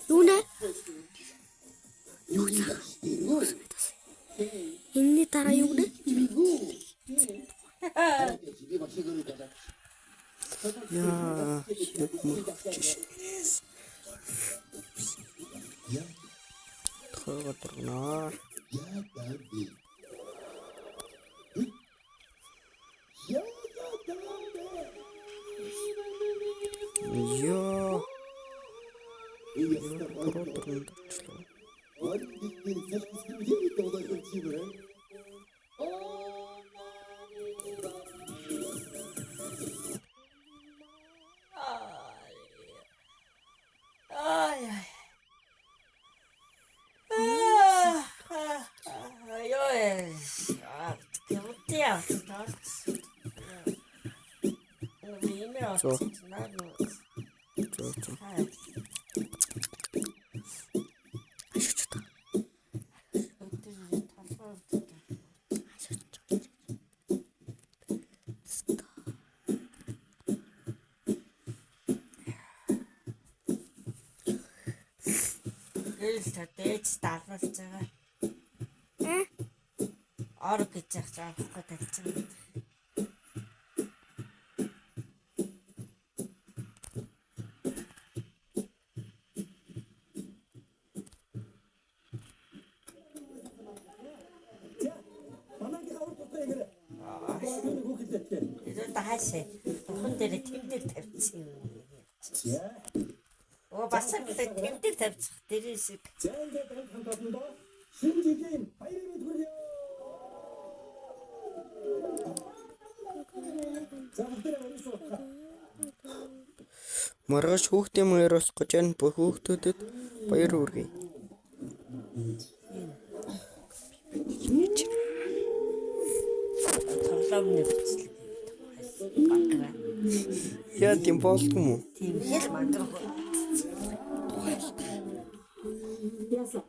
Luna. Ini tara yuk deh. Ya, terkenal. Дээж дарвалж байгаа. Орог гэж яах гэж авахгүй тавьчихсан. Энэ таашаа тухан дээр тэмдэг тавьчихсан юм. Бас тэмдэг тавьчих дээрээс Маргааш хүүхдийн маяраас гожаан бүх хүүхдүүдэд баяр хүргэе. тоглоомны бичлэг. Баграа. Яа тийм болдгоо юм уу? Тийм хэл мангар. Яса.